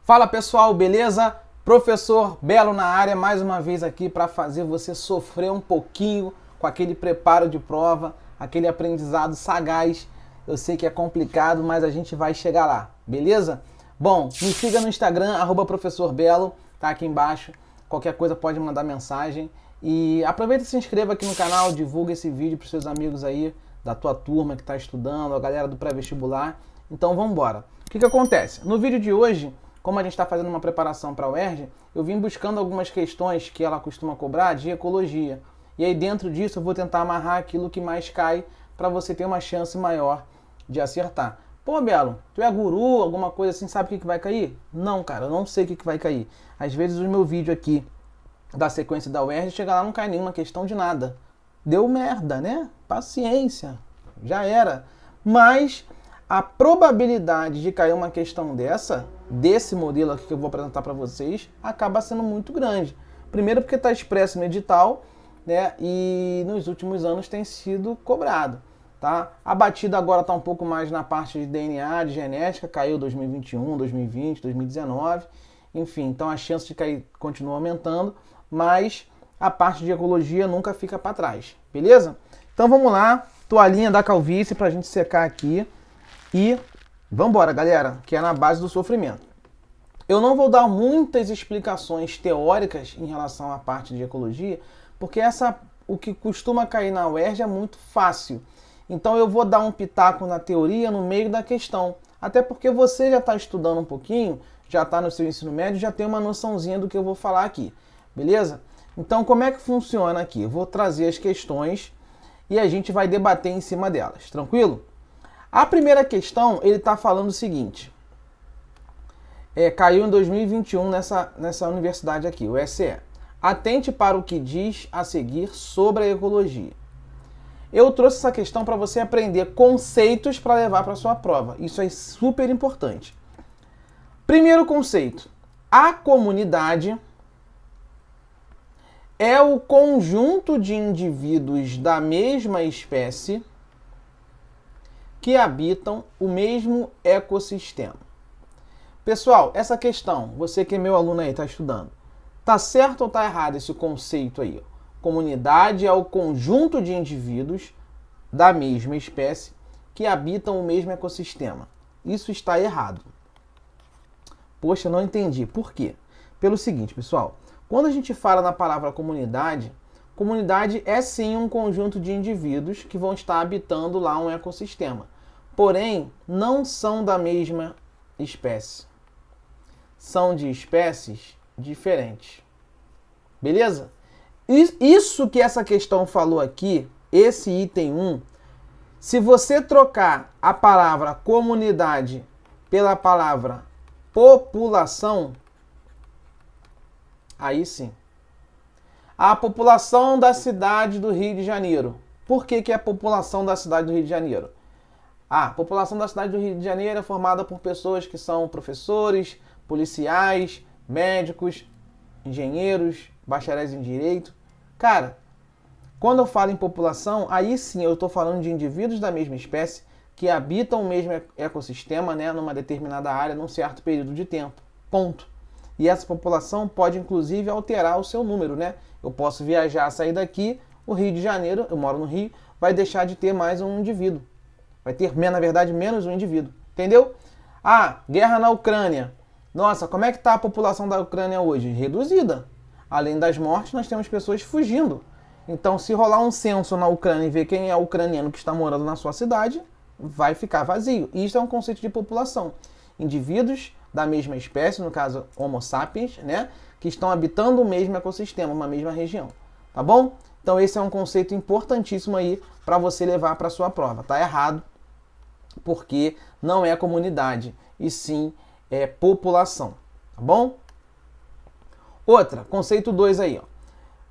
Fala pessoal, beleza? Professor Belo na área, mais uma vez aqui para fazer você sofrer um pouquinho com aquele preparo de prova, aquele aprendizado sagaz. Eu sei que é complicado, mas a gente vai chegar lá, beleza? Bom, me siga no Instagram, @professorbelo, tá aqui embaixo. Qualquer coisa pode mandar mensagem. E aproveita e se inscreva aqui no canal, divulga esse vídeo para os seus amigos aí, da tua turma que está estudando, a galera do pré-vestibular. Então vamos embora. O que acontece? No vídeo de hoje, como a gente está fazendo uma preparação para a UERJ, eu vim buscando algumas questões que ela costuma cobrar de ecologia. E aí dentro disso eu vou tentar amarrar aquilo que mais cai para você ter uma chance maior de acertar. Pô, Belo, tu é guru, alguma coisa assim, sabe o que vai cair? Não, cara, eu não sei o que vai cair. Às vezes o meu vídeo aqui da sequência da UERJ, chega lá, não cai nenhuma questão de nada. Deu merda, né? Paciência, já era. Mas a probabilidade de cair uma questão desse modelo aqui que eu vou apresentar para vocês, acaba sendo muito grande. Primeiro porque está expresso no edital, né? E nos últimos anos tem sido cobrado, tá? A batida agora está um pouco mais na parte de DNA, de genética, caiu 2021, 2020, 2019, enfim, então a chance de cair continua aumentando, mas a parte de ecologia nunca fica para trás, beleza? Então vamos lá, toalhinha da calvície para a gente secar aqui e vamos embora, galera, que é na base do sofrimento. Eu não vou dar muitas explicações teóricas em relação à parte de ecologia, porque o que costuma cair na UERJ é muito fácil. Então eu vou dar um pitaco na teoria no meio da questão, até porque você já está estudando um pouquinho, já está no seu ensino médio, já tem uma noçãozinha do que eu vou falar aqui. Beleza? Então, como é que funciona aqui? Eu vou trazer as questões e a gente vai debater em cima delas, tranquilo? A primeira questão, ele está falando o seguinte. Caiu em 2021 nessa universidade aqui, o SE. Atente para o que diz a seguir sobre a ecologia. Eu trouxe essa questão para você aprender conceitos para levar para a sua prova. Isso é super importante. Primeiro conceito. A comunidade é o conjunto de indivíduos da mesma espécie que habitam o mesmo ecossistema. Pessoal, essa questão, você que é meu aluno aí, está estudando, tá certo ou está errado esse conceito aí? Comunidade é o conjunto de indivíduos da mesma espécie que habitam o mesmo ecossistema. Isso está errado. Poxa, não entendi. Por quê? Pelo seguinte, pessoal. Quando a gente fala na palavra comunidade, comunidade é sim um conjunto de indivíduos que vão estar habitando lá um ecossistema. Porém, não são da mesma espécie. São de espécies diferentes. Beleza? Isso que essa questão falou aqui, esse item 1, se você trocar a palavra comunidade pela palavra população, aí sim. A população da cidade do Rio de Janeiro. Por que é a população da cidade do Rio de Janeiro? A população da cidade do Rio de Janeiro é formada por pessoas que são professores, policiais, médicos, engenheiros, bacharéis em direito. Cara, quando eu falo em população, aí sim eu estou falando de indivíduos da mesma espécie que habitam o mesmo ecossistema, né, numa determinada área, num certo período de tempo. Ponto. E essa população pode, inclusive, alterar o seu número, né? Eu posso viajar, sair daqui, o Rio de Janeiro, eu moro no Rio, vai deixar de ter mais um indivíduo. Vai ter, na verdade, menos um indivíduo. Entendeu? Ah, guerra na Ucrânia. Nossa, como é que está a população da Ucrânia hoje? Reduzida. Além das mortes, nós temos pessoas fugindo. Então, se rolar um censo na Ucrânia e ver quem é o ucraniano que está morando na sua cidade, vai ficar vazio. Isso é um conceito de população. Indivíduos da mesma espécie, no caso Homo sapiens, né, que estão habitando o mesmo ecossistema, uma mesma região, tá bom? Então esse é um conceito importantíssimo aí para você levar para sua prova. Tá errado, porque não é comunidade, e sim é população, tá bom? Outra, conceito 2 aí, ó.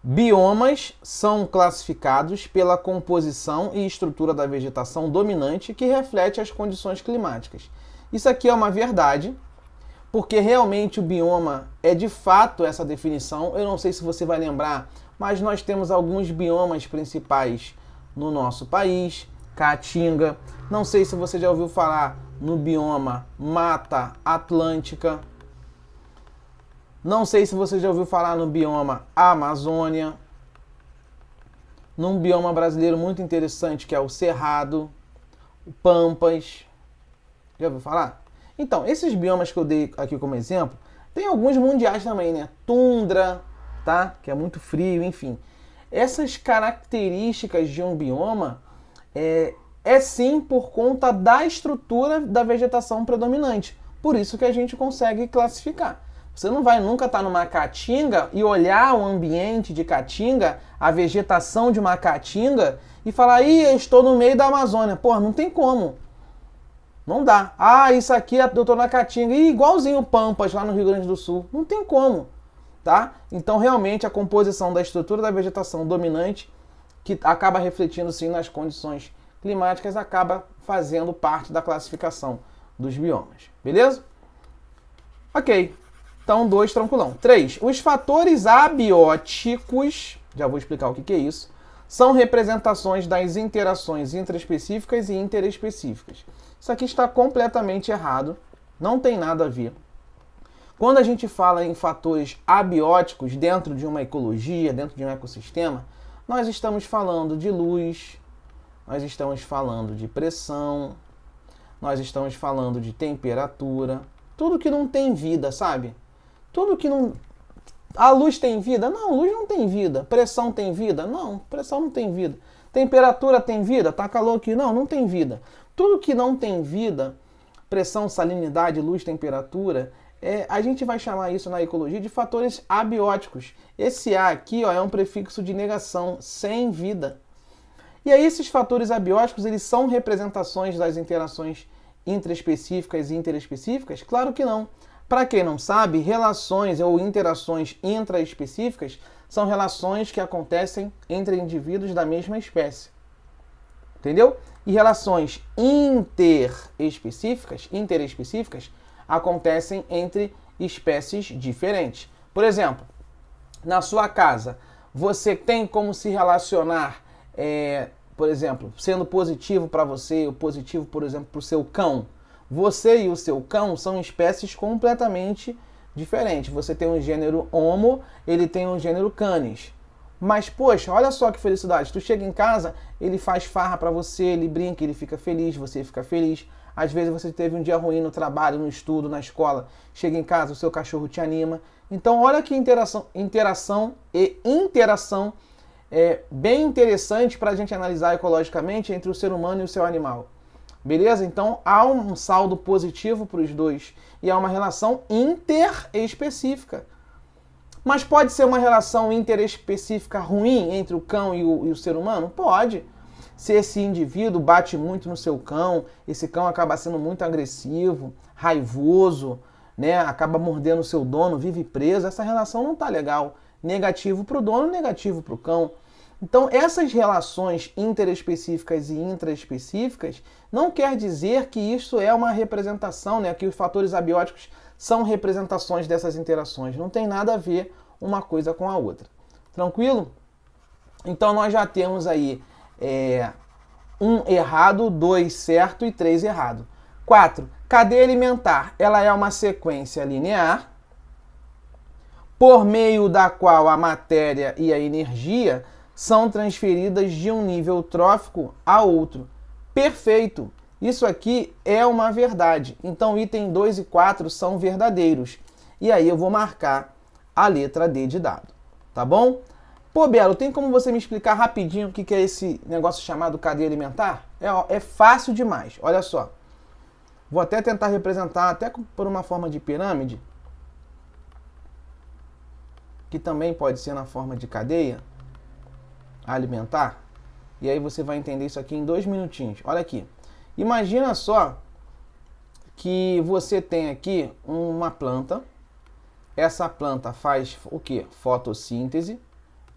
Biomas são classificados pela composição e estrutura da vegetação dominante que reflete as condições climáticas. Isso aqui é uma verdade, porque realmente o bioma é de fato essa definição. Eu não sei se você vai lembrar, mas nós temos alguns biomas principais no nosso país. Caatinga, não sei se você já ouviu falar no bioma Mata Atlântica, Não sei se você já ouviu falar no bioma Amazônia, num bioma brasileiro muito interessante que é o Cerrado, o Pampas. Já ouviu falar? Então, esses biomas que eu dei aqui como exemplo, tem alguns mundiais também, né? Tundra, tá? Que é muito frio, enfim. Essas características de um bioma é sim por conta da estrutura da vegetação predominante. Por isso que a gente consegue classificar. Você não vai nunca estar numa caatinga e olhar o ambiente de caatinga, a vegetação de uma caatinga e falar, ih, eu estou no meio da Amazônia. Pô, não tem como. Não dá. Ah, isso aqui eu tô na caatinga. Ih, igualzinho o Pampas lá no Rio Grande do Sul. Não tem como. Tá? Então, realmente, a composição da estrutura da vegetação dominante, que acaba refletindo sim nas condições climáticas, acaba fazendo parte da classificação dos biomas. Beleza? Ok. Então, 2, tranquilão. 3. Os fatores abióticos, já vou explicar o que é isso, são representações das interações intraespecíficas e interespecíficas. Isso aqui está completamente errado, não tem nada a ver. Quando a gente fala em fatores abióticos dentro de uma ecologia, dentro de um ecossistema, nós estamos falando de luz, nós estamos falando de pressão, nós estamos falando de temperatura, tudo que não tem vida, sabe? Tudo que não... A luz tem vida? Não, luz não tem vida. Pressão tem vida? Não, pressão não tem vida. Temperatura tem vida? Tá calor aqui? Não, não tem vida. Tudo que não tem vida, pressão, salinidade, luz, temperatura, a gente vai chamar isso na ecologia de fatores abióticos. Esse A aqui, ó, é um prefixo de negação, sem vida. E aí esses fatores abióticos, eles são representações das interações intraespecíficas e interespecíficas? Claro que não. Para quem não sabe, relações ou interações intraespecíficas são relações que acontecem entre indivíduos da mesma espécie. Entendeu? E relações interespecíficas acontecem entre espécies diferentes. Por exemplo, na sua casa, você tem como se relacionar, por exemplo, sendo positivo para você, ou positivo, por exemplo, para o seu cão. Você e o seu cão são espécies completamente diferentes. Você tem um gênero Homo, ele tem um gênero Canis. Mas, poxa, olha só que felicidade. Tu chega em casa, ele faz farra pra você, ele brinca, ele fica feliz, você fica feliz. Às vezes você teve um dia ruim no trabalho, no estudo, na escola. Chega em casa, o seu cachorro te anima. Então, olha que interação bem interessante para a gente analisar ecologicamente entre o ser humano e o seu animal. Beleza? Então, há um saldo positivo para os dois. E há uma relação interespecífica. Mas pode ser uma relação interespecífica ruim entre o cão e o ser humano? Pode. Se esse indivíduo bate muito no seu cão, esse cão acaba sendo muito agressivo, raivoso, né? Acaba mordendo o seu dono, vive preso, essa relação não está legal. Negativo para o dono, negativo para o cão. Então, essas relações interespecíficas e intraespecíficas não quer dizer que isso é uma representação, né? Que os fatores abióticos são representações dessas interações. Não tem nada a ver uma coisa com a outra. Tranquilo? Então, nós já temos aí 1 errado, 2 certo e 3 errado. 4. Cadeia alimentar. Ela é uma sequência linear por meio da qual a matéria e a energia são transferidas de um nível trófico a outro. Perfeito! Isso aqui é uma verdade. Então, item 2 e 4 são verdadeiros. E aí eu vou marcar a letra D de dado. Tá bom? Pô, Belo, tem como você me explicar rapidinho o que é esse negócio chamado cadeia alimentar? É fácil demais. Olha só. Vou até tentar representar até por uma forma de pirâmide, que também pode ser na forma de cadeia alimentar. E aí você vai entender isso aqui em 2 minutinhos. Olha aqui. Imagina só que você tem aqui uma planta. Essa planta faz o quê? Fotossíntese.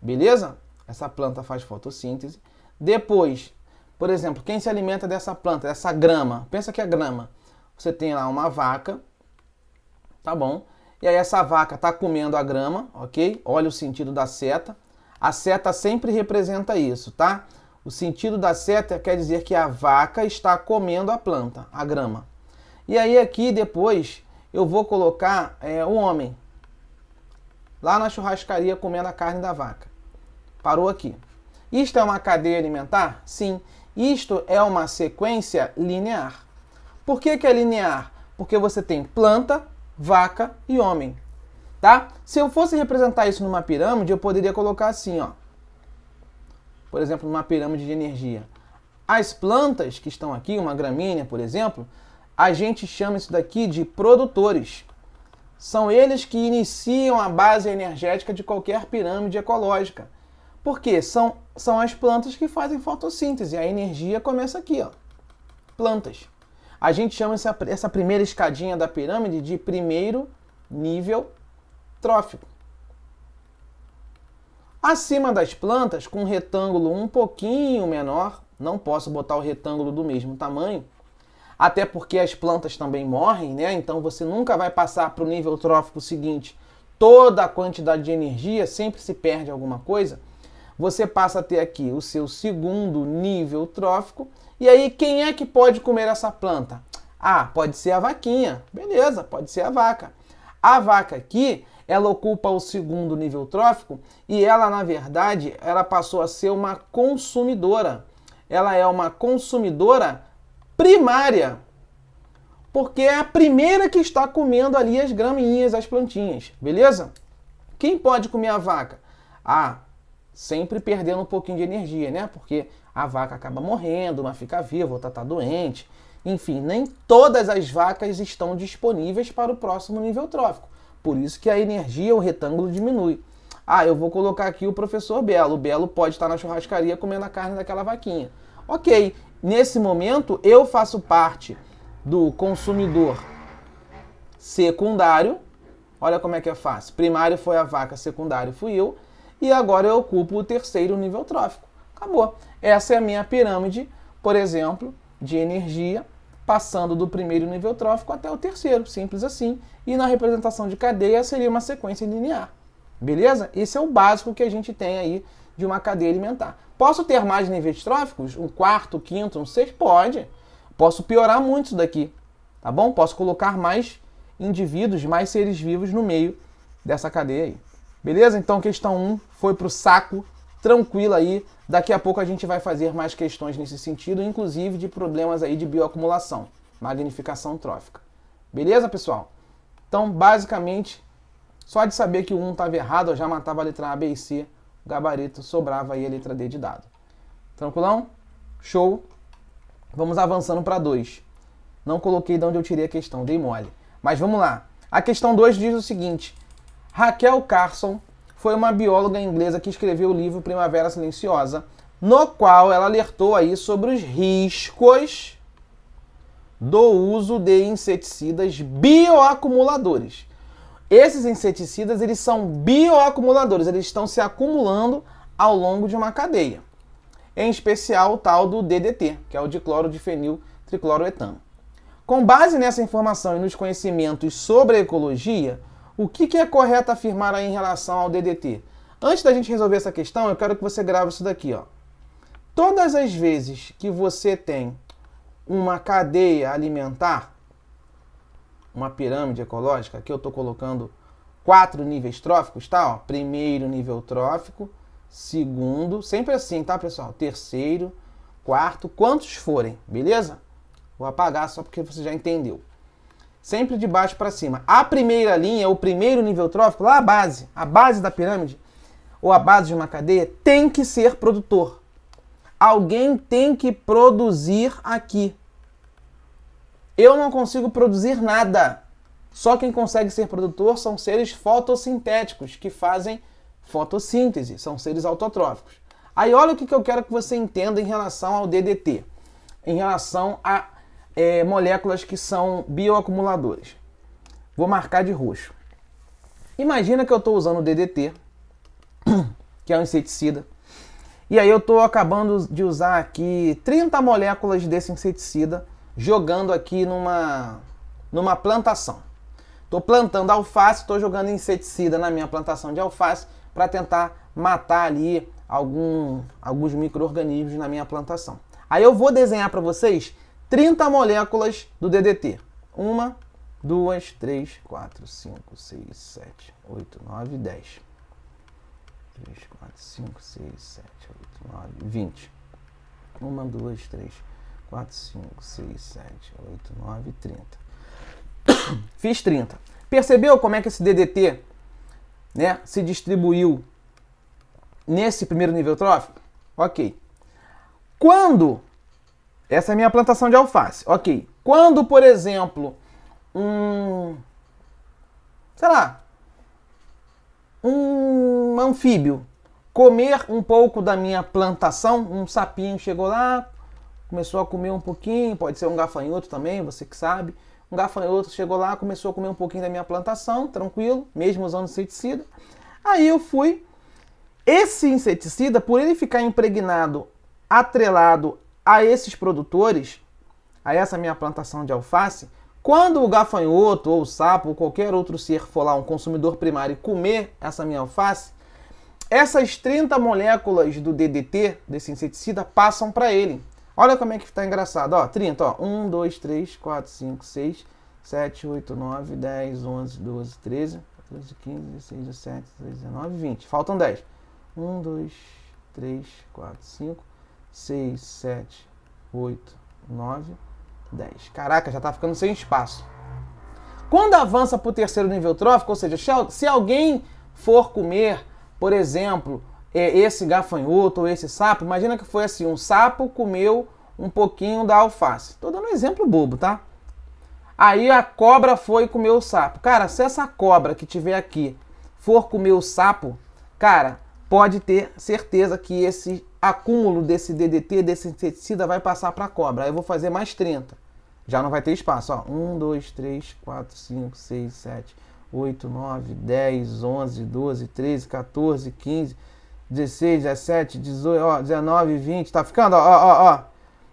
Beleza? Essa planta faz fotossíntese. Depois, por exemplo, quem se alimenta dessa planta, dessa grama? Pensa que é grama. Você tem lá uma vaca. Tá bom? E aí essa vaca está comendo a grama, ok? Olha o sentido da seta. A seta sempre representa isso, tá? O sentido da seta quer dizer que a vaca está comendo a planta, a grama. E aí aqui depois eu vou colocar o homem. lá na churrascaria comendo a carne da vaca. Parou aqui. Isto é uma cadeia alimentar? Sim. Isto é uma sequência linear. Por que é linear? Porque você tem planta, vaca e homem. Tá? Se eu fosse representar isso numa pirâmide, eu poderia colocar assim, ó. Por exemplo, numa pirâmide de energia. As plantas que estão aqui, uma gramínea, por exemplo, a gente chama isso daqui de produtores. São eles que iniciam a base energética de qualquer pirâmide ecológica. Por quê? São as plantas que fazem fotossíntese. A energia começa aqui, ó. Plantas. A gente chama essa primeira escadinha da pirâmide de primeiro nível trófico. Acima das plantas, com um retângulo um pouquinho menor, não posso botar o retângulo do mesmo tamanho, até porque as plantas também morrem, né? Então você nunca vai passar para o nível trófico seguinte toda a quantidade de energia, sempre se perde alguma coisa. Você passa a ter aqui o seu segundo nível trófico. E aí, quem é que pode comer essa planta? Ah, pode ser a vaquinha. Beleza, pode ser a vaca. A vaca aqui, ela ocupa o segundo nível trófico e ela, na verdade, ela passou a ser uma consumidora. Ela é uma consumidora primária, porque é a primeira que está comendo ali as graminhas, as plantinhas, beleza? Quem pode comer a vaca? Ah, sempre perdendo um pouquinho de energia, né? Porque a vaca acaba morrendo, uma fica viva, outra está doente. Enfim, nem todas as vacas estão disponíveis para o próximo nível trófico. Por isso que a energia, o retângulo diminui. Ah, eu vou colocar aqui o professor Belo. O Belo pode estar na churrascaria comendo a carne daquela vaquinha. Ok, nesse momento eu faço parte do consumidor secundário. Olha como é que é fácil. Primário foi a vaca, secundário fui eu. E agora eu ocupo o terceiro nível trófico. Acabou. Essa é a minha pirâmide, por exemplo, de energia, passando do primeiro nível trófico até o terceiro. Simples assim. E na representação de cadeia seria uma sequência linear. Beleza? Esse é o básico que a gente tem aí de uma cadeia alimentar. Posso ter mais níveis tróficos? Um quarto, quinto, um sexto? Pode. Posso piorar muito isso daqui. Tá bom? Posso colocar mais indivíduos, mais seres vivos no meio dessa cadeia aí. Beleza? Então, questão 1 foi pro saco. Tranquilo aí. Daqui a pouco a gente vai fazer mais questões nesse sentido, inclusive de problemas aí de bioacumulação, magnificação trófica. Beleza, pessoal? Então, basicamente, só de saber que o 1 estava errado, eu já matava a letra A, B e C, o gabarito, sobrava aí a letra D de dado. Tranquilão? Show. Vamos avançando para 2. Não coloquei de onde eu tirei a questão, dei mole. Mas vamos lá. A questão 2 diz o seguinte: Raquel Carson foi uma bióloga inglesa que escreveu o livro Primavera Silenciosa, no qual ela alertou aí sobre os riscos do uso de inseticidas bioacumuladores. Esses inseticidas, eles são bioacumuladores, eles estão se acumulando ao longo de uma cadeia. Em especial o tal do DDT, que é o diclorodifenil tricloroetano. Com base nessa informação e nos conhecimentos sobre a ecologia, o que é correto afirmar aí em relação ao DDT? Antes da gente resolver essa questão, eu quero que você grave isso daqui, ó. Todas as vezes que você tem uma cadeia alimentar, uma pirâmide ecológica, aqui eu estou colocando 4 níveis tróficos, tá? Ó, primeiro nível trófico, segundo, sempre assim, tá, pessoal? Terceiro, quarto, quantos forem, beleza? Vou apagar só porque você já entendeu. Sempre de baixo para cima. A primeira linha, o primeiro nível trófico, lá a base da pirâmide, ou a base de uma cadeia, tem que ser produtor. Alguém tem que produzir aqui. Eu não consigo produzir nada. Só quem consegue ser produtor são seres fotossintéticos, que fazem fotossíntese, são seres autotróficos. Aí olha o que eu quero que você entenda em relação ao DDT, em relação a moléculas que são bioacumuladores. Vou marcar de roxo. Imagina que eu estou usando o DDT, que é um inseticida, e aí eu estou acabando de usar aqui 30 moléculas desse inseticida, jogando aqui numa plantação. Estou plantando alface, estou jogando inseticida na minha plantação de alface para tentar matar ali alguns micro-organismos na minha plantação. Aí eu vou desenhar para vocês 30 moléculas do DDT. 1, 2, 3, 4, 5, 6, 7, 8, 9, 10. 3, 4, 5, 6, 7, 8, 9, 20. 1, 2, 3, 4, 5, 6, 7, 8, 9, 30. Fiz 30. Percebeu como é que esse DDT, né, se distribuiu nesse primeiro nível trófico? Ok. Quando... Essa é a minha plantação de alface. Ok. Quando, por exemplo, sei lá, um anfíbio comer um pouco da minha plantação, um sapinho chegou lá, começou a comer um pouquinho, pode ser um gafanhoto também, você que sabe. Um gafanhoto chegou lá, começou a comer um pouquinho da minha plantação, tranquilo, mesmo usando inseticida. Aí eu fui... Esse inseticida, por ele ficar impregnado, atrelado a esses produtores, a essa minha plantação de alface, quando o gafanhoto ou o sapo ou qualquer outro ser for lá, um consumidor primário, comer essa minha alface, essas 30 moléculas do DDT, desse inseticida, passam para ele. Olha como é que está engraçado. Ó, 30, ó. 1, 2, 3, 4, 5, 6, 7, 8, 9, 10, 11, 12, 13, 14, 15, 16, 17, 18, 19, 20. Faltam 10. 1, 2, 3, 4, 5, 6, 7, 8, 9, 10. Caraca, já tá ficando sem espaço. Quando avança para o terceiro nível trófico, ou seja, se alguém for comer, por exemplo, esse gafanhoto ou esse sapo, imagina que foi assim, um sapo comeu um pouquinho da alface. Tô dando um exemplo bobo, tá? Aí a cobra foi comer o sapo. Cara, se essa cobra que tiver aqui for comer o sapo, cara, pode ter certeza que esse acúmulo desse DDT, desse inseticida, vai passar para a cobra. Aí eu vou fazer mais 30. Já não vai ter espaço. Ó. 1, 2, 3, 4, 5, 6, 7, 8, 9, 10, 11, 12, 13, 14, 15, 16, 17, 18, ó, 19, 20. Tá ficando? Ó.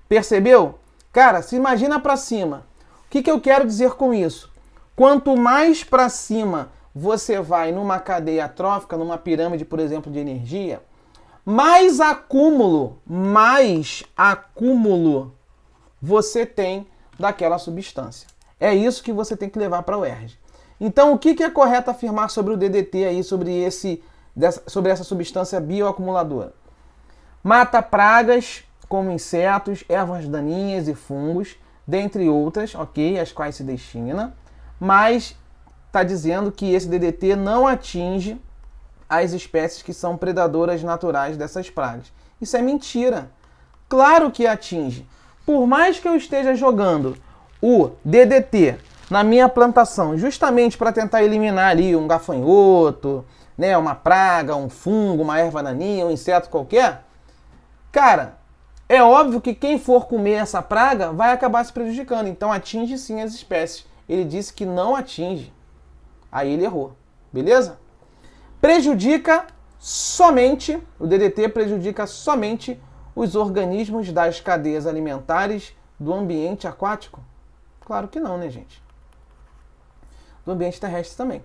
Percebeu? Cara, se imagina para cima. O que eu quero dizer com isso? Quanto mais para cima você vai numa cadeia trófica, numa pirâmide, por exemplo, de energia, mais acúmulo você tem daquela substância. É isso que você tem que levar para a UERJ. Então, o que é correto afirmar sobre o DDT aí, sobre essa substância bioacumuladora? Mata pragas como insetos, ervas daninhas e fungos, dentre outras, ok, as quais se destina, mas está dizendo que esse DDT não atinge as espécies que são predadoras naturais dessas pragas. Isso é mentira. Claro que atinge. Por mais que eu esteja jogando o DDT na minha plantação, justamente para tentar eliminar ali um gafanhoto, né, uma praga, um fungo, uma erva daninha, um inseto qualquer, cara, é óbvio que quem for comer essa praga vai acabar se prejudicando. Então atinge sim as espécies. Ele disse que não atinge. Aí ele errou. Beleza? Prejudica somente, o DDT prejudica somente os organismos das cadeias alimentares do ambiente aquático? Claro que não, né, gente? Do ambiente terrestre também.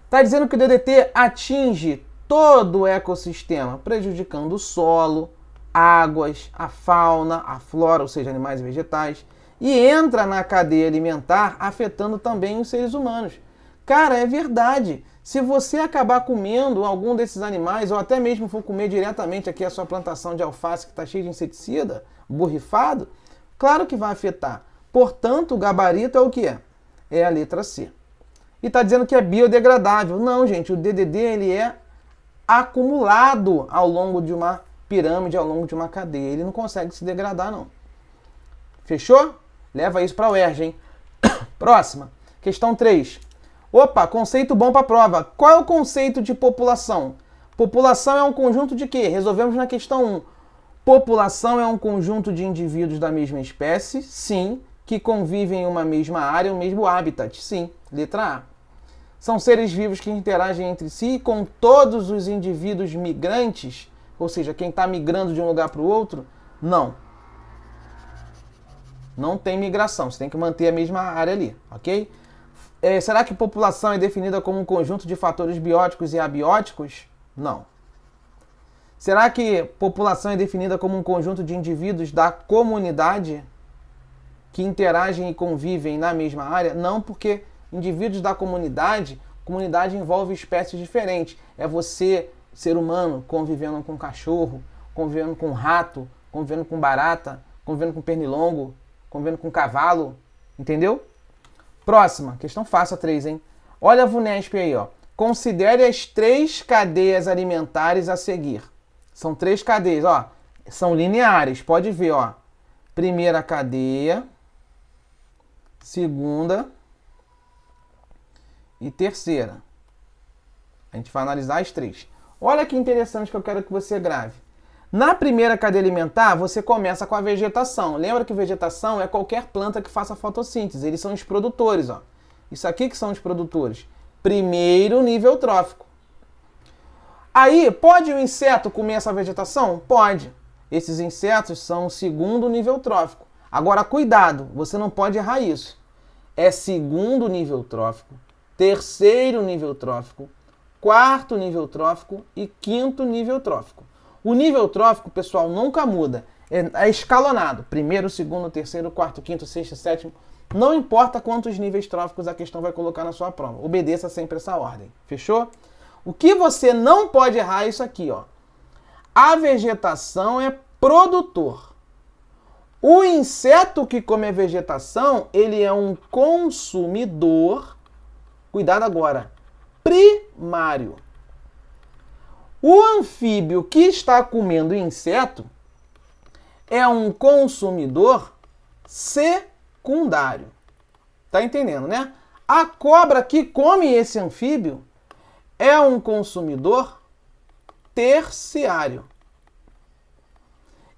Está dizendo que o DDT atinge todo o ecossistema, prejudicando o solo, águas, a fauna, a flora, ou seja, animais e vegetais, e entra na cadeia alimentar, afetando também os seres humanos. Cara, é verdade. Se você acabar comendo algum desses animais, ou até mesmo for comer diretamente aqui a sua plantação de alface que está cheia de inseticida, borrifado, claro que vai afetar. Portanto, o gabarito é o que é? É a letra C. E está dizendo que é biodegradável. Não, gente, o DDT ele é acumulado ao longo de uma pirâmide, ao longo de uma cadeia. Ele não consegue se degradar, não. Fechou? Leva isso para a UERJ, hein? Próxima. Questão 3. Opa, conceito bom para a prova. Qual é o conceito de população? População é um conjunto de quê? Resolvemos na questão 1. População é um conjunto de indivíduos da mesma espécie? Sim. Que convivem em uma mesma área, um mesmo habitat? Sim. Letra A. São seres vivos que interagem entre si com todos os indivíduos migrantes? Ou seja, quem está migrando de um lugar para o outro? Não. Não tem migração. Você tem que manter a mesma área ali, ok? Será que população é definida como um conjunto de fatores bióticos e abióticos? Não. Será que população é definida como um conjunto de indivíduos da comunidade que interagem e convivem na mesma área? Não, porque indivíduos da comunidade. Comunidade envolve espécies diferentes. É você, ser humano, convivendo com cachorro, convivendo com rato, convivendo com barata, convivendo com pernilongo, convivendo com cavalo. Entendeu? Próxima, questão fácil a 3, hein? Olha a VUNESP aí, ó. Considere as 3 cadeias alimentares a seguir. São 3 cadeias, ó. São lineares, pode ver, ó. Primeira cadeia, segunda e terceira. A gente vai analisar as 3. Olha que interessante que eu quero que você grave. Na primeira cadeia alimentar, você começa com a vegetação. Lembra que vegetação é qualquer planta que faça fotossíntese. Eles são os produtores, ó. Isso aqui que são os produtores. Primeiro nível trófico. Aí, pode o inseto comer essa vegetação? Pode. Esses insetos são o segundo nível trófico. Agora, cuidado, você não pode errar isso. É segundo nível trófico, terceiro nível trófico, quarto nível trófico e quinto nível trófico. O nível trófico, pessoal, nunca muda. É escalonado. Primeiro, segundo, terceiro, quarto, quinto, sexto, sétimo. Não importa quantos níveis tróficos a questão vai colocar na sua prova. Obedeça sempre essa ordem. Fechou? O que você não pode errar é isso aqui, ó. A vegetação é produtor. O inseto que come a vegetação, ele é um consumidor. Cuidado agora. Primário. O anfíbio que está comendo inseto é um consumidor secundário. Tá entendendo, né? A cobra que come esse anfíbio é um consumidor terciário.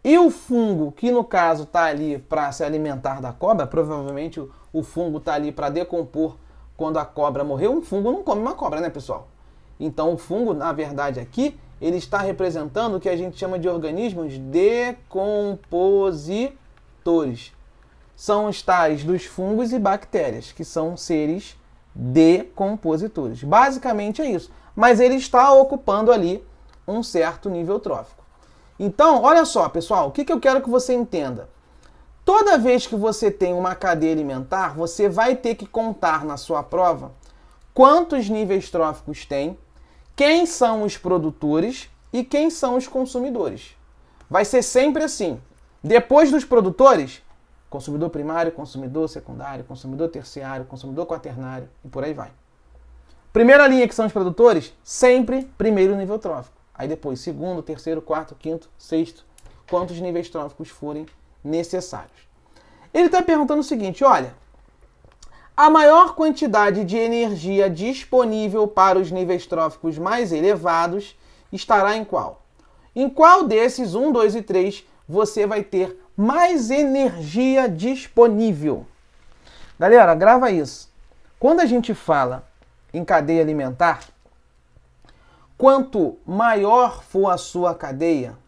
E o fungo, que no caso está ali para se alimentar da cobra, provavelmente o fungo está ali para decompor quando a cobra morreu. Um fungo não come uma cobra, né, pessoal? Então o fungo, na verdade, aqui, ele está representando o que a gente chama de organismos decompositores. São os tais dos fungos e bactérias, que são seres decompositores. Basicamente é isso. Mas ele está ocupando ali um certo nível trófico. Então, olha só, pessoal, o que eu quero que você entenda? Toda vez que você tem uma cadeia alimentar, você vai ter que contar na sua prova quantos níveis tróficos tem, quem são os produtores e quem são os consumidores. Vai ser sempre assim. Depois dos produtores, consumidor primário, consumidor secundário, consumidor terciário, consumidor quaternário e por aí vai. Primeira linha que são os produtores, sempre primeiro nível trófico. Aí depois segundo, terceiro, quarto, quinto, sexto, quantos níveis tróficos forem necessários. Ele está perguntando o seguinte, olha, a maior quantidade de energia disponível para os níveis tróficos mais elevados estará em qual? Em qual desses 1, 2 e 3 você vai ter mais energia disponível? Galera, grava isso. Quando a gente fala em cadeia alimentar, quanto maior for a sua cadeia,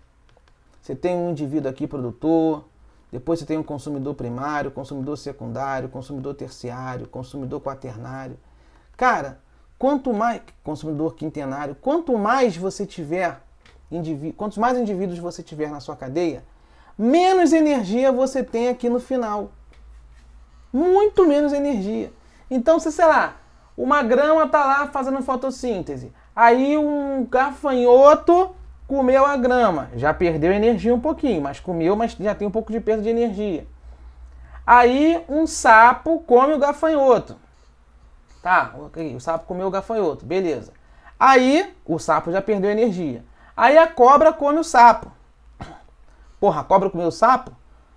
você tem um indivíduo aqui produtor, depois você tem um consumidor primário, consumidor secundário, consumidor terciário, consumidor quaternário. Cara, quanto mais consumidor quintenário, quanto mais você tiver, quantos mais indivíduos você tiver na sua cadeia, menos energia você tem aqui no final. Muito menos energia. Então, se, sei lá, uma grama está lá fazendo fotossíntese, aí um gafanhoto comeu a grama, já perdeu energia um pouquinho, mas comeu, mas já tem um pouco de perda de energia. Aí um sapo come o gafanhoto. Tá, ok, o sapo comeu o gafanhoto, beleza. Aí o sapo já perdeu energia. Aí a cobra come o sapo. Porra, a cobra comeu o sapo?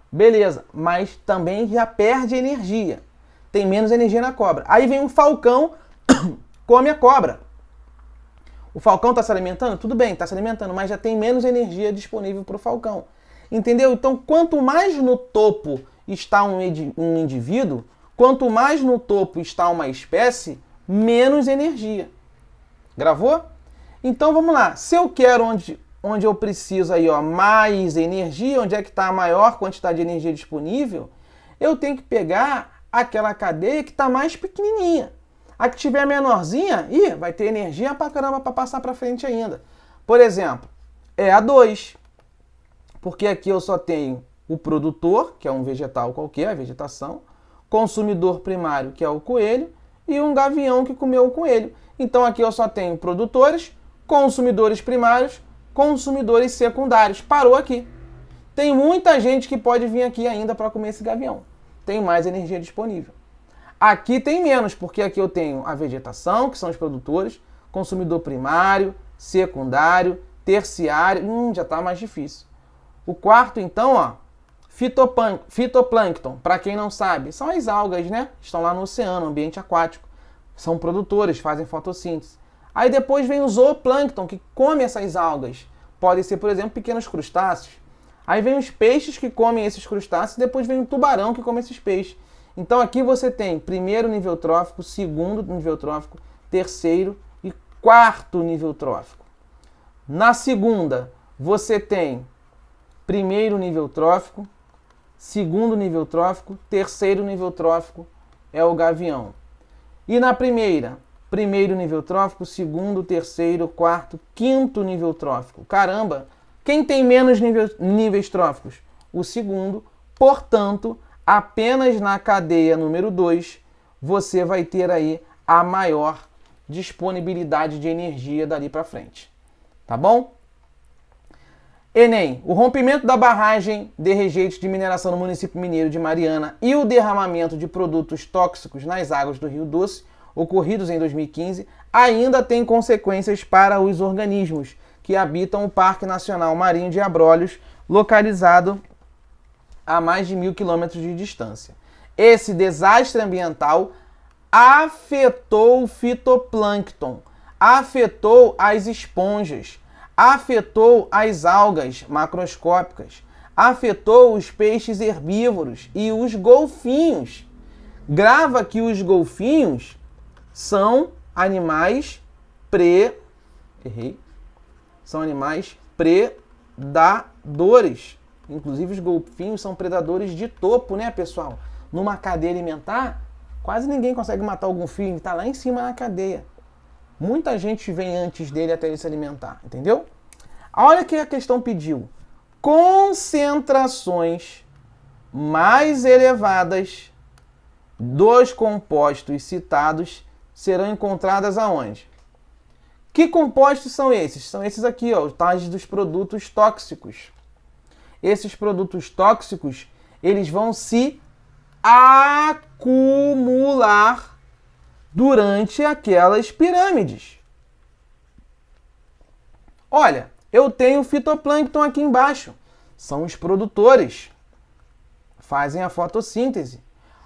Beleza, mas também já perde energia. Tem menos energia na cobra. Aí vem um falcão, come a cobra. O falcão está se alimentando? Tudo bem, está se alimentando, mas já tem menos energia disponível para o falcão. Entendeu? Então, quanto mais no topo está um indivíduo, quanto mais no topo está uma espécie, menos energia. Gravou? Então, vamos lá. Se eu quero onde eu preciso aí, ó, mais energia, onde é que está a maior quantidade de energia disponível, eu tenho que pegar aquela cadeia que está mais pequenininha. A que tiver menorzinha, vai ter energia pra caramba para passar para frente ainda. Por exemplo, é a 2. Porque aqui eu só tenho o produtor, que é um vegetal qualquer, a vegetação, consumidor primário, que é o coelho, e um gavião que comeu o coelho. Então aqui eu só tenho produtores, consumidores primários, consumidores secundários. Parou aqui. Tem muita gente que pode vir aqui ainda para comer esse gavião. Tem mais energia disponível. Aqui tem menos, porque aqui eu tenho a vegetação, que são os produtores, consumidor primário, secundário, terciário. Já está mais difícil. O quarto, então, ó, fitoplâncton. Para quem não sabe, são as algas, né? Estão lá no oceano, ambiente aquático. São produtores, fazem fotossíntese. Aí depois vem o zooplâncton, que come essas algas. Podem ser, por exemplo, pequenos crustáceos. Aí vem os peixes que comem esses crustáceos, e depois vem o tubarão que come esses peixes. Então aqui você tem primeiro nível trófico, segundo nível trófico, terceiro e quarto nível trófico. Na segunda, você tem primeiro nível trófico, segundo nível trófico, terceiro nível trófico é o gavião. E na primeira, primeiro nível trófico, segundo, terceiro, quarto, quinto nível trófico. Caramba, quem tem menos níveis tróficos? O segundo. Portanto, apenas na cadeia número 2, você vai ter aí a maior disponibilidade de energia dali para frente. Tá bom? Enem, o rompimento da barragem de rejeitos de mineração no município mineiro de Mariana e o derramamento de produtos tóxicos nas águas do Rio Doce, ocorridos em 2015, ainda tem consequências para os organismos que habitam o Parque Nacional Marinho de Abrolhos, localizado a mais de 1.000 quilômetros de distância. Esse desastre ambiental afetou o fitoplâncton, afetou as esponjas, afetou as algas macroscópicas, afetou os peixes herbívoros e os golfinhos. Grava que os golfinhos são animais São animais predadores. Inclusive os golfinhos são predadores de topo, né, pessoal? Numa cadeia alimentar, quase ninguém consegue matar o golfinho, ele está lá em cima na cadeia. Muita gente vem antes dele até ele se alimentar, entendeu? Olha que a questão pediu. Concentrações mais elevadas dos compostos citados serão encontradas aonde? Que compostos são esses? São esses aqui, ó, os tais dos produtos tóxicos. Esses produtos tóxicos, eles vão se acumular durante aquelas pirâmides. Olha, eu tenho fitoplâncton aqui embaixo. São os produtores. Fazem a fotossíntese.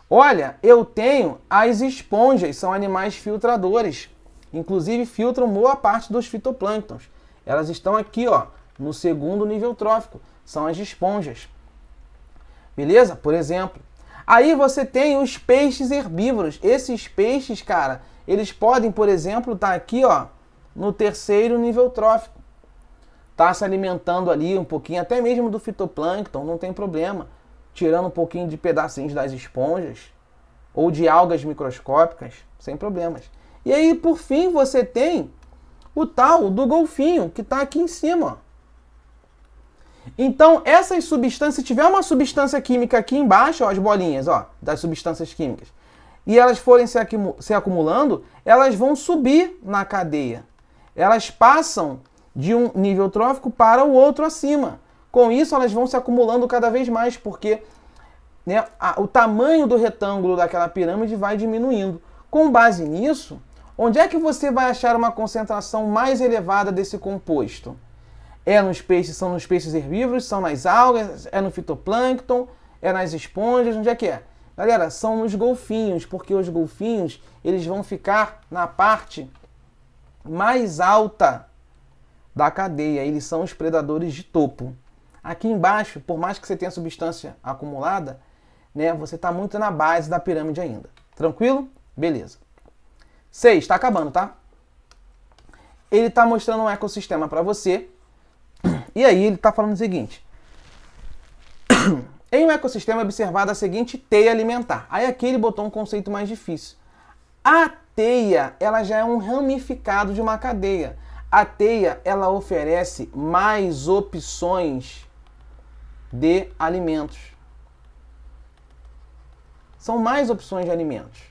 Olha, eu tenho as esponjas, são animais filtradores. Inclusive filtram boa parte dos fitoplânctons. Elas estão aqui, ó, no segundo nível trófico. São as esponjas. Beleza? Por exemplo. Aí você tem os peixes herbívoros. Esses peixes, cara, eles podem, por exemplo, estar aqui, ó, no terceiro nível trófico. Tá se alimentando ali um pouquinho, até mesmo do fitoplâncton, não tem problema. Tirando um pouquinho de pedacinhos das esponjas ou de algas microscópicas, sem problemas. E aí, por fim, você tem o tal do golfinho, que está aqui em cima. Então, essas substâncias, se tiver uma substância química aqui embaixo, ó, as bolinhas, ó, das substâncias químicas, e elas forem se acumulando, elas vão subir na cadeia. Elas passam de um nível trófico para o outro acima. Com isso, elas vão se acumulando cada vez mais, porque, né, o tamanho do retângulo daquela pirâmide vai diminuindo. Com base nisso, onde é que você vai achar uma concentração mais elevada desse composto? São nos peixes herbívoros, são nas algas, é no fitoplâncton, é nas esponjas, onde é que é? Galera, são nos golfinhos, porque os golfinhos, eles vão ficar na parte mais alta da cadeia, eles são os predadores de topo. Aqui embaixo, por mais que você tenha substância acumulada, né, você está muito na base da pirâmide ainda. Tranquilo? Beleza. 6, está acabando, tá? Ele está mostrando um ecossistema para você. E aí ele está falando o seguinte. Em um ecossistema é observada a seguinte teia alimentar. Aí aqui ele botou um conceito mais difícil. A teia, ela já é um ramificado de uma cadeia. A teia, ela oferece mais opções de alimentos. São mais opções de alimentos.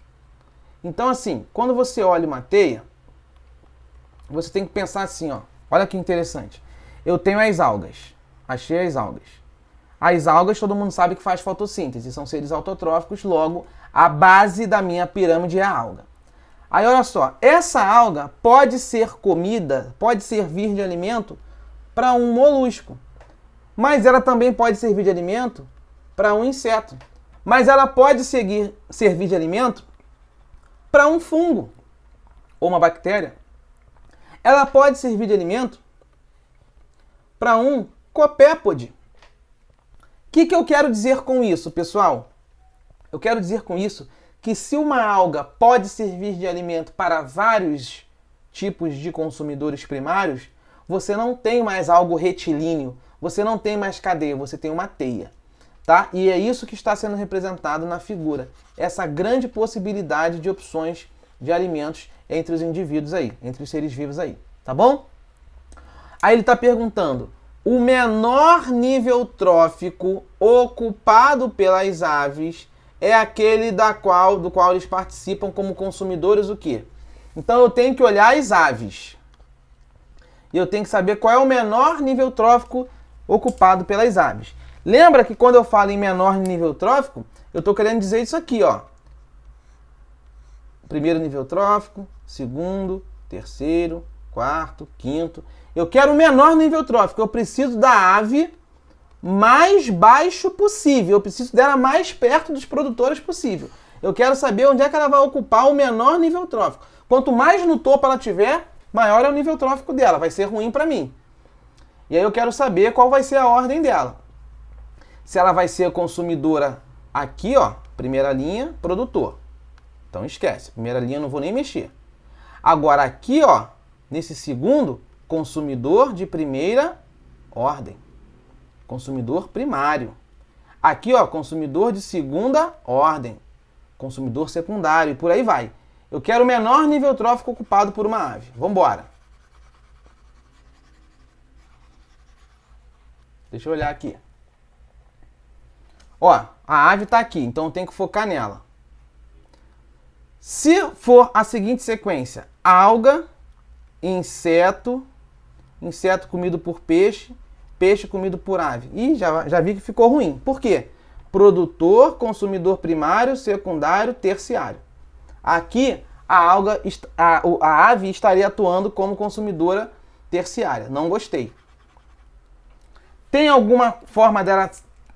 Então, assim, quando você olha uma teia, você tem que pensar assim, ó. Olha que interessante. Eu tenho as algas. Achei as algas. As algas, todo mundo sabe que faz fotossíntese. São seres autotróficos, logo, a base da minha pirâmide é a alga. Aí, olha só. Essa alga pode ser comida, pode servir de alimento para um molusco. Mas ela também pode servir de alimento para um inseto. Mas ela pode servir de alimento para um fungo ou uma bactéria. Ela pode servir de alimento para um copépode. O que eu quero dizer com isso, pessoal? Eu quero dizer com isso que se uma alga pode servir de alimento para vários tipos de consumidores primários, você não tem mais algo retilíneo, você não tem mais cadeia, você tem uma teia. Tá? E é isso que está sendo representado na figura. Essa grande possibilidade de opções de alimentos entre os indivíduos aí, entre os seres vivos aí. Tá bom? Aí ele está perguntando, o menor nível trófico ocupado pelas aves é aquele do qual eles participam como consumidores o quê? Então eu tenho que olhar as aves. E eu tenho que saber qual é o menor nível trófico ocupado pelas aves. Lembra que quando eu falo em menor nível trófico, eu estou querendo dizer isso aqui, ó. Primeiro nível trófico, segundo, terceiro, quarto, quinto. Eu quero o menor nível trófico. Eu preciso da ave mais baixo possível. Eu preciso dela mais perto dos produtores possível. Eu quero saber onde é que ela vai ocupar o menor nível trófico. Quanto mais no topo ela tiver, maior é o nível trófico dela. Vai ser ruim para mim. E aí eu quero saber qual vai ser a ordem dela. Se ela vai ser a consumidora aqui, ó, primeira linha, produtor. Então esquece, primeira linha eu não vou nem mexer. Agora aqui, ó, nesse segundo, consumidor de primeira ordem. Consumidor primário. Aqui, ó, consumidor de segunda ordem. Consumidor secundário e por aí vai. Eu quero o menor nível trófico ocupado por uma ave. Vamos embora. Deixa eu olhar aqui. Ó, a ave está aqui, então eu tenho que focar nela. Se for a seguinte sequência, alga, inseto, inseto comido por peixe, peixe comido por ave. Ih, já vi que ficou ruim. Por quê? Produtor, consumidor primário, secundário, terciário. Aqui, a ave estaria atuando como consumidora terciária. Não gostei. Tem alguma forma dela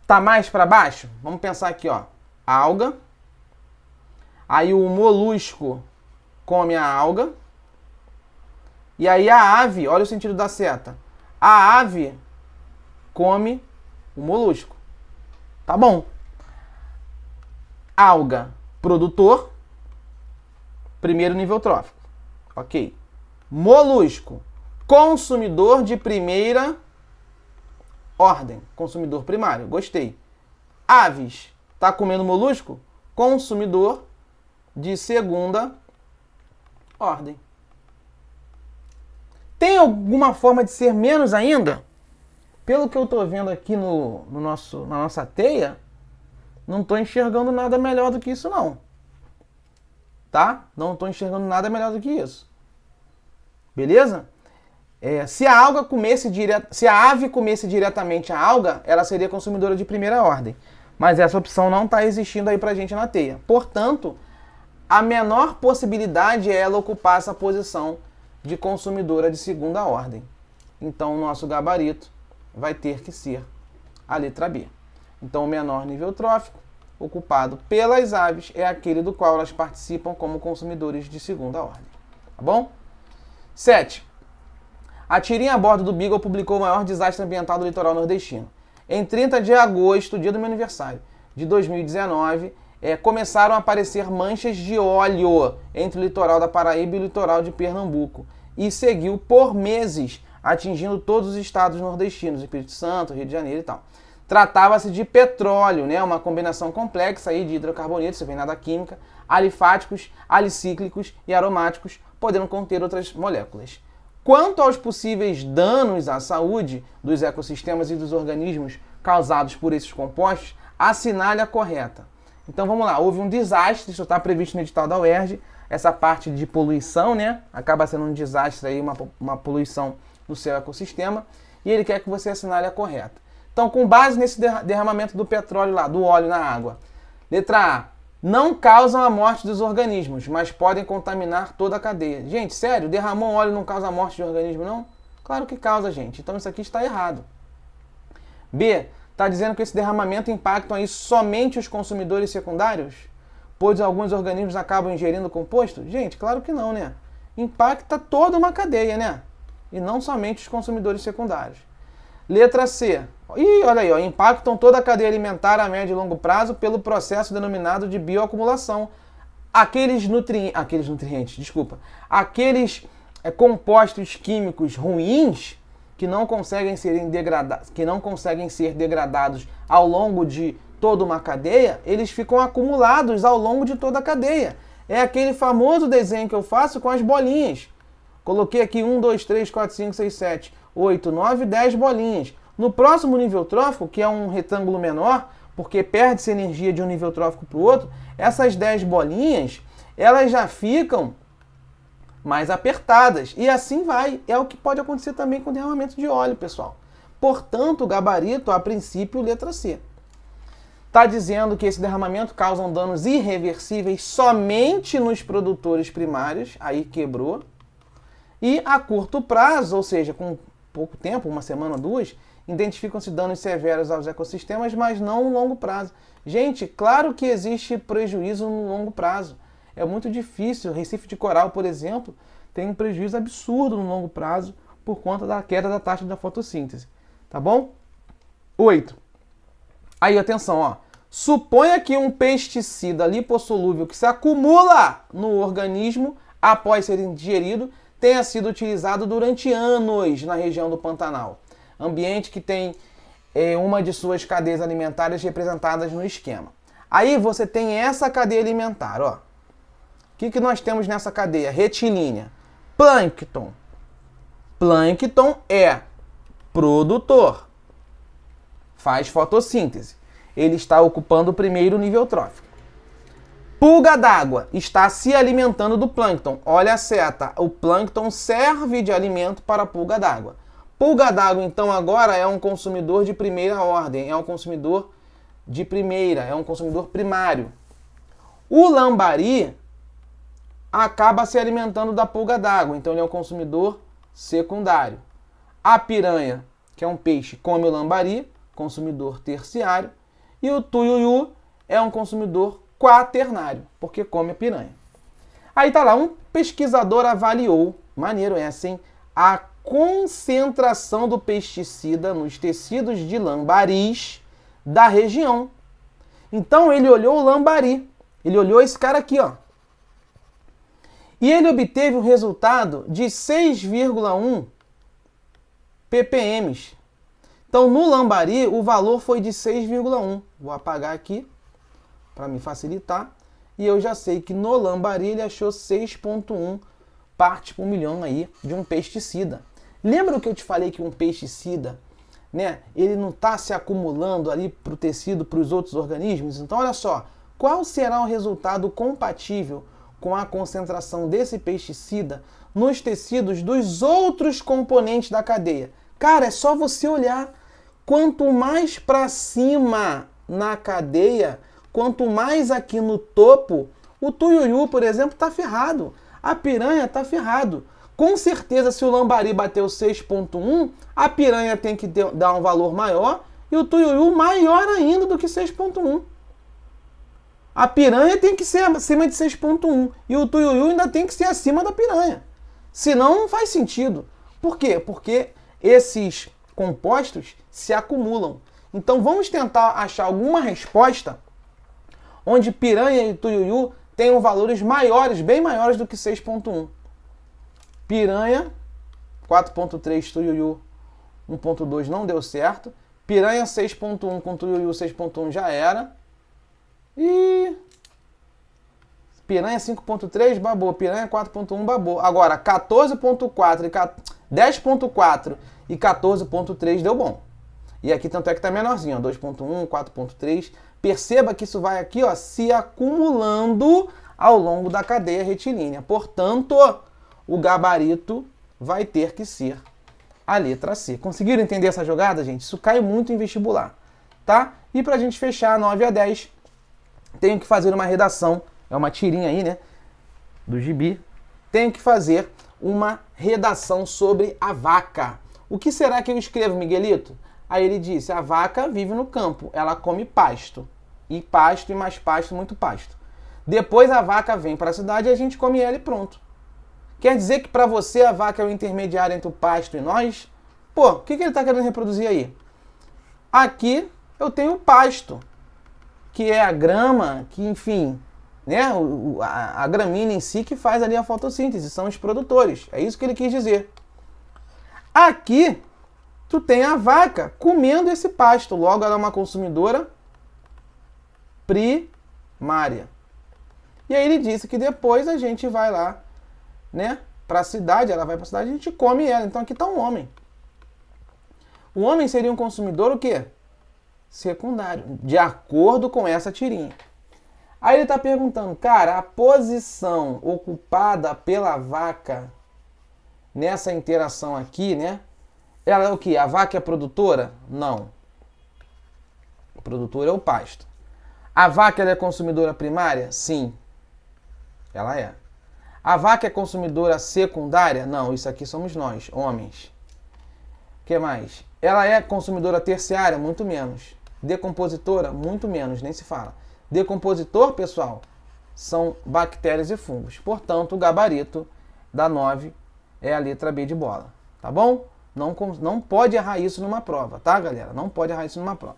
tá mais para baixo? Vamos pensar aqui, ó. Alga. Aí o molusco come a alga. E aí a ave, olha o sentido da seta. A ave come o molusco. Tá bom. Alga, produtor. Primeiro nível trófico. Ok. Molusco, consumidor de primeira ordem, consumidor primário, gostei. Aves, tá comendo molusco? Consumidor de segunda ordem. Tem alguma forma de ser menos ainda? Pelo que eu tô vendo aqui na nossa teia, não tô enxergando nada melhor do que isso não. Tá? Não tô enxergando nada melhor do que isso. Beleza? Se a ave comesse diretamente a alga, ela seria consumidora de primeira ordem. Mas essa opção não está existindo aí pra gente na teia. Portanto, a menor possibilidade é ela ocupar essa posição de consumidora de segunda ordem. Então, o nosso gabarito vai ter que ser a letra B. Então, o menor nível trófico ocupado pelas aves é aquele do qual elas participam como consumidores de segunda ordem. Tá bom? 7. A tirinha a bordo do Beagle publicou o maior desastre ambiental do litoral nordestino. Em 30 de agosto, dia do meu aniversário, de 2019, começaram a aparecer manchas de óleo entre o litoral da Paraíba e o litoral de Pernambuco. E seguiu por meses, atingindo todos os estados nordestinos, Espírito Santo, Rio de Janeiro e tal. Tratava-se de petróleo, né? Uma combinação complexa aí de hidrocarbonetos, isso vem nada química, alifáticos, alicíclicos e aromáticos, podendo conter outras moléculas. Quanto aos possíveis danos à saúde dos ecossistemas e dos organismos causados por esses compostos, assinale a correta. Então vamos lá, houve um desastre, isso está previsto no edital da UERJ, essa parte de poluição, né? Acaba sendo um desastre aí, uma poluição no seu ecossistema. E ele quer que você assinale a correta. Então, com base nesse derramamento do petróleo lá, do óleo na água. Letra A. Não causam a morte dos organismos, mas podem contaminar toda a cadeia. Gente, sério? Derramou óleo não causa a morte de organismo, não? Claro que causa, gente. Então, isso aqui está errado. B. Está dizendo que esse derramamento impacta aí somente os consumidores secundários? Pois alguns organismos acabam ingerindo composto? Gente, claro que não, né? Impacta toda uma cadeia, né? E não somente os consumidores secundários. Letra C. Ih, olha aí, ó, impactam toda a cadeia alimentar a médio e longo prazo pelo processo denominado de bioacumulação. Aqueles compostos químicos ruins que não conseguem ser degradados ao longo de toda uma cadeia, eles ficam acumulados ao longo de toda a cadeia. É aquele famoso desenho que eu faço com as bolinhas. Coloquei aqui 1, 2, 3, 4, 5, 6, 7, 8, 9, 10 bolinhas. No próximo nível trófico, que é um retângulo menor, porque perde-se energia de um nível trófico para o outro, essas 10 bolinhas, elas já ficam mais apertadas. E assim vai. É o que pode acontecer também com o derramamento de óleo, pessoal. Portanto, o gabarito, a princípio, letra C. Está dizendo que esse derramamento causa danos irreversíveis somente nos produtores primários. Aí quebrou. E a curto prazo, ou seja, com pouco tempo, uma semana ou duas, identificam-se danos severos aos ecossistemas, mas não no longo prazo. Gente, claro que existe prejuízo no longo prazo. É muito difícil. O Recife de Coral, por exemplo, tem um prejuízo absurdo no longo prazo por conta da queda da taxa da fotossíntese. Tá bom? 8. Aí, atenção, ó. Suponha que um pesticida lipossolúvel que se acumula no organismo após ser ingerido tenha sido utilizado durante anos na região do Pantanal. Ambiente que tem uma de suas cadeias alimentares representadas no esquema. Aí você tem essa cadeia alimentar, ó. O que nós temos nessa cadeia? Retilínea. Plâncton. Plâncton é produtor. Faz fotossíntese. Ele está ocupando o primeiro nível trófico. Pulga d'água está se alimentando do plâncton. Olha a seta. O plâncton serve de alimento para a pulga d'água. Pulga d'água, então, agora é um consumidor de primeira ordem. É um consumidor de primeira. É um consumidor primário. O lambari acaba se alimentando da pulga d'água. Então, ele é um consumidor secundário. A piranha, que é um peixe, come o lambari, consumidor terciário. E o tuiuiu é um consumidor quaternário, porque come a piranha. Aí tá lá, um pesquisador avaliou, maneiro é assim, a concentração do pesticida nos tecidos de lambaris da região. Então ele olhou o lambari, ele olhou esse cara aqui, ó. E ele obteve um resultado de 6,1 ppm. Então no lambari o valor foi de 6,1. Vou apagar aqui para me facilitar. E eu já sei que no lambari ele achou 6,1 partes por milhão aí de um pesticida. Lembra que eu te falei que um pesticida, né, ele não está se acumulando ali para o tecido, para os outros organismos? Então olha só, qual será o resultado compatível com a concentração desse pesticida nos tecidos dos outros componentes da cadeia? Cara, é só você olhar. Quanto mais para cima na cadeia, quanto mais aqui no topo, o tuiuiu, por exemplo, está ferrado. A piranha está ferrado. Com certeza, se o lambari bateu 6,1, a piranha tem que dar um valor maior e o tuiuiu maior ainda do que 6,1. A piranha tem que ser acima de 6,1 e o tuiuiu ainda tem que ser acima da piranha. Senão não faz sentido. Por quê? Porque esses compostos se acumulam. Então vamos tentar achar alguma resposta onde piranha e tuiuiu tenham valores maiores, bem maiores do que 6,1. Piranha, 4,3, tuiuiu 1,2 não deu certo. Piranha 6,1 com tuiuiu 6,1 já era. E piranha 5,3 babou. Piranha 4,1 babou. Agora 14,4 e 10,4 e 14,3 deu bom. E aqui tanto é que tá menorzinho, ó, 2,1, 4,3. Perceba que isso vai aqui, ó, se acumulando ao longo da cadeia retilínea. Portanto, o gabarito vai ter que ser a letra C. Conseguiram entender essa jogada, gente? Isso cai muito em vestibular, tá? E para a gente fechar 9 a 10, tenho que fazer uma redação, é uma tirinha aí, né, do gibi. Tenho que fazer uma redação sobre a vaca. O que será que eu escrevo, Miguelito? Aí ele disse, a vaca vive no campo, ela come pasto. E pasto, e mais pasto, muito pasto. Depois a vaca vem para a cidade e a gente come ela e pronto. Quer dizer que para você a vaca é o intermediário entre o pasto e nós? Pô, o que ele está querendo reproduzir aí? Aqui eu tenho o pasto, que é a grama, que enfim, né, a gramínea em si que faz ali a fotossíntese, são os produtores. É isso que ele quis dizer. Aqui tu tem a vaca comendo esse pasto, logo ela é uma consumidora primária. E aí ele disse que depois a gente vai lá, né, para a cidade, ela vai para a cidade e a gente come ela. Então aqui está um homem. O homem seria um consumidor o quê? Secundário, de acordo com essa tirinha. Aí ele está perguntando, cara, a posição ocupada pela vaca nessa interação aqui, né? Ela é o quê? A vaca é produtora? Não. O produtor é o pasto. A vaca ela é consumidora primária? Sim. Ela é. A vaca é consumidora secundária? Não, isso aqui somos nós, homens. O que mais? Ela é consumidora terciária? Muito menos. Decompositora? Muito menos, nem se fala. Decompositor, pessoal, são bactérias e fungos. Portanto, o gabarito da 9 é a letra B de bola. Tá bom? Não pode errar isso numa prova, tá, galera? Não pode errar isso numa prova.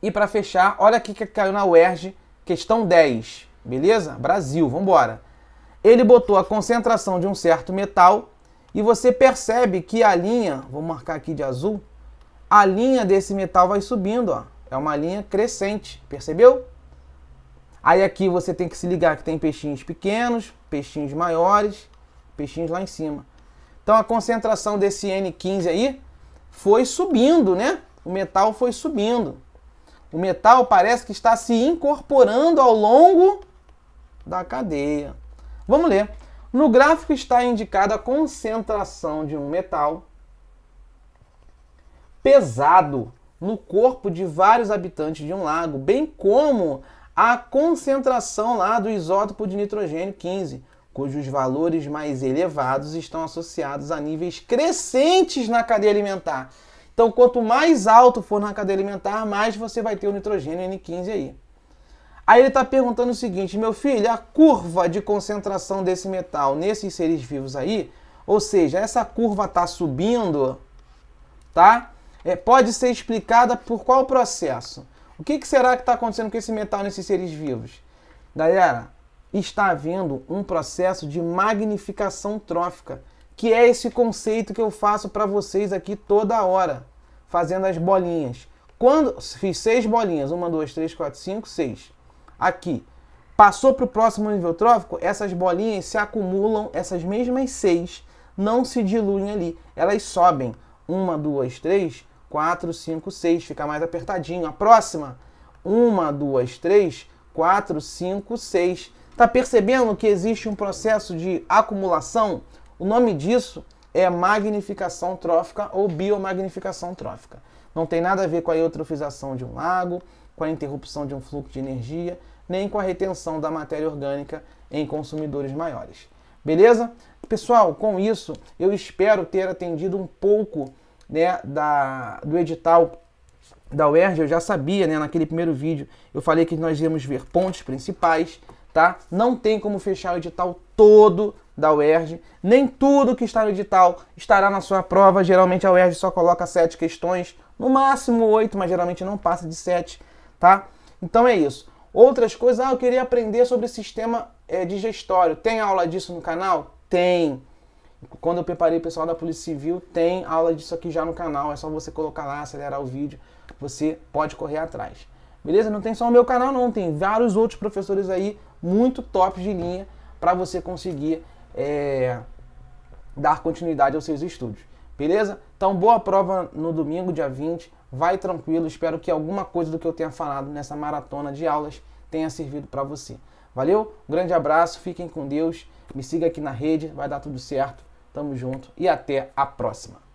E para fechar, olha aqui que caiu na UERJ, questão 10. Beleza? Brasil, vamos embora. Ele botou a concentração de um certo metal e você percebe que a linha, vou marcar aqui de azul, a linha desse metal vai subindo, ó. É uma linha crescente, percebeu? Aí aqui você tem que se ligar que tem peixinhos pequenos, peixinhos maiores, peixinhos lá em cima. Então a concentração desse N15 aí foi subindo, né? O metal foi subindo. O metal parece que está se incorporando ao longo da cadeia. Vamos ler. No gráfico está indicada a concentração de um metal pesado no corpo de vários habitantes de um lago, bem como a concentração lá do isótopo de nitrogênio 15, cujos valores mais elevados estão associados a níveis crescentes na cadeia alimentar. Então, quanto mais alto for na cadeia alimentar, mais você vai ter o nitrogênio N15 aí. Aí ele está perguntando o seguinte, meu filho, a curva de concentração desse metal nesses seres vivos aí, ou seja, essa curva está subindo, tá? Pode ser explicada por qual processo? O que será que está acontecendo com esse metal nesses seres vivos? Galera, está havendo um processo de magnificação trófica, que é esse conceito que eu faço para vocês aqui toda hora, fazendo as bolinhas. Quando fiz 6 bolinhas, 1, 2, 3, 4, 5, 6, aqui, passou para o próximo nível trófico, essas bolinhas se acumulam, essas mesmas 6 não se diluem ali, elas sobem. 1, 2, 3, 4, 5, 6, fica mais apertadinho. A próxima, 1, 2, 3, 4, 5, 6. Tá percebendo que existe um processo de acumulação? O nome disso é magnificação trófica ou biomagnificação trófica. Não tem nada a ver com a eutrofização de um lago, com a interrupção de um fluxo de energia, nem com a retenção da matéria orgânica em consumidores maiores. Beleza? Pessoal, com isso, eu espero ter atendido um pouco, né, do edital da UERJ. Eu já sabia, né, naquele primeiro vídeo, eu falei que nós íamos ver pontos principais, tá? Não tem como fechar o edital todo da UERJ, nem tudo que está no edital estará na sua prova. Geralmente a UERJ só coloca 7 questões, no máximo 8, mas geralmente não passa de 7, tá? Então é isso. Outras coisas, eu queria aprender sobre sistema digestório. Tem aula disso no canal? Tem. Quando eu preparei o pessoal da Polícia Civil, tem aula disso aqui já no canal. É só você colocar lá, acelerar o vídeo. Você pode correr atrás. Beleza? Não tem só o meu canal, não. Tem vários outros professores aí, muito top de linha, para você conseguir dar continuidade aos seus estudos. Beleza? Então, boa prova no domingo, dia 20. Vai tranquilo. Espero que alguma coisa do que eu tenha falado nessa maratona de aulas tenha servido para você. Valeu? Um grande abraço, fiquem com Deus, me siga aqui na rede, vai dar tudo certo. Tamo junto e até a próxima.